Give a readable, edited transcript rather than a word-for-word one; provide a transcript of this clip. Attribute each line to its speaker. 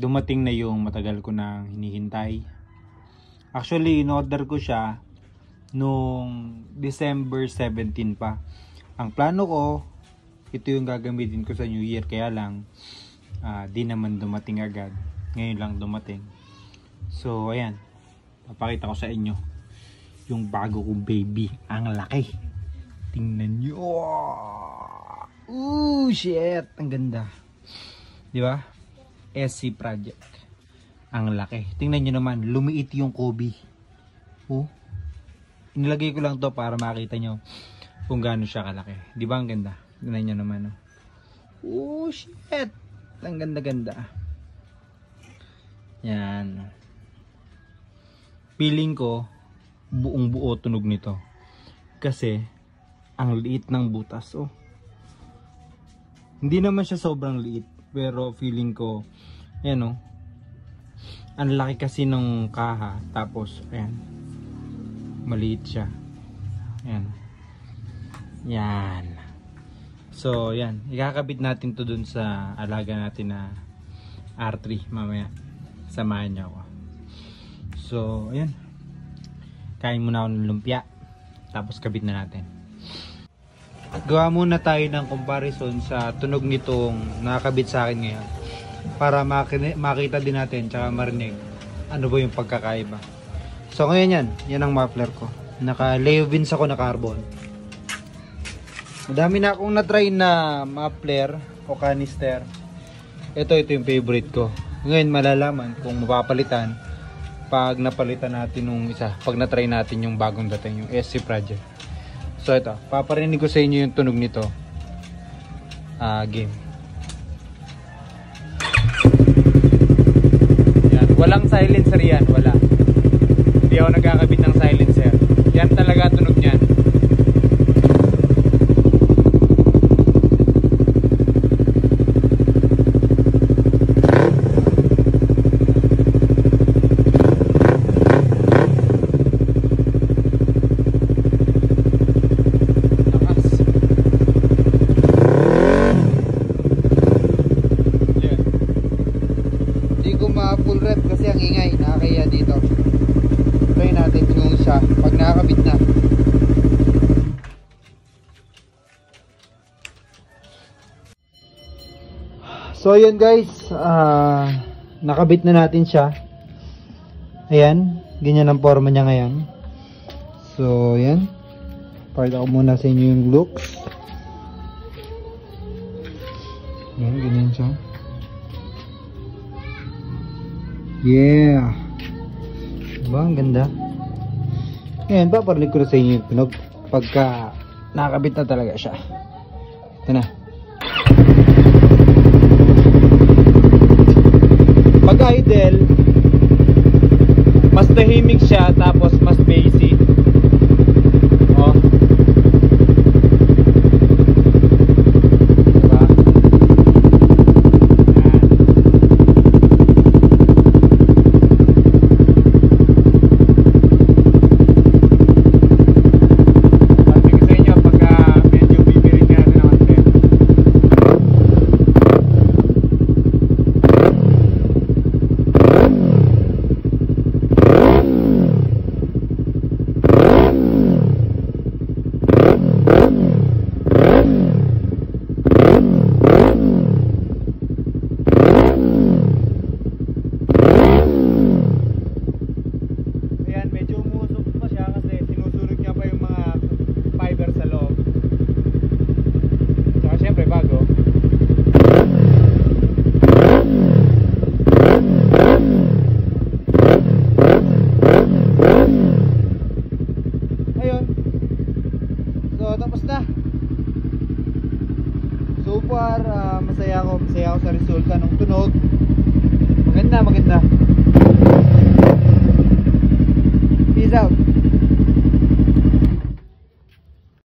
Speaker 1: dumating na yung matagal ko nang hinihintay. Actually, in-order ko siya nung December 17 pa. Ang plano ko, ito yung gagamitin ko sa New Year. Kaya lang, di naman dumating agad. Ngayon lang dumating. So, ayan. Papakita ko sa inyo yung bago kong baby. Ang laki. Tingnan nyo. Ooh, shit. Ang ganda. Di ba? SC Project. Ang laki. Tingnan nyo naman. Lumiit yung Kobe. Oh. Inilagay ko lang to para makita nyo kung gaano siya kalaki. Di ba ang ganda? Tingnan nyo naman. Oh, shit. Ang ganda-ganda. Yan. Feeling ko buong buo tunog nito. Kasi ang liit ng butas. Oh. Hindi naman siya sobrang liit. Pero feeling ko, ayan oh. Ang laki kasi ng kaha. Tapos, ayan. Maliit siya. Ayan. Yan. So, yan. Ikakabit natin to dun sa alaga natin na R3 mamaya. Samahan niyo ako. So, ayan. Kain muna ako ng lumpia. Tapos kabit na natin. Gawa muna tayo ng comparison sa tunog nitong nakakabit sa akin ngayon. Para makita din natin tsaka marinig ano ba yung pagkakaiba. So ngayon yan. Yan ang muffler ko. Naka-Leovins ako na carbon. Madami na akong na-try na muffler o canister. Ito yung favorite ko. Ngayon malalaman kung mapapalitan pag napalitan natin nung isa, pag na-try natin yung bagong dating, yung SC Project. So ito, paparinig ko sa inyo yung tunog nito. Game. Yan, walang silencer yan, wala. Hindi ako nagkakabit ng silencer. Yan talaga tunog niyan. Full rep kasi ang ingay, nakakaya dito. Try natin yung isa pag nakakabit na. So ayun guys, nakabit na natin siya. Ayan, ganyan ang forma niya ngayon. So ayan, pakita ko muna sa inyo yung looks. Ayan, ganyan siya. Yeah. Diba? Ang ganda. Ayan, paparinig ko na sa inyo yung tunog pagka nakakabit na talaga siya. Ito na. Pag idle, mas tahimik siya tapos mas bassy. Oh. So far, masaya ako sa resulta ng tunog. Maganda. Peace out.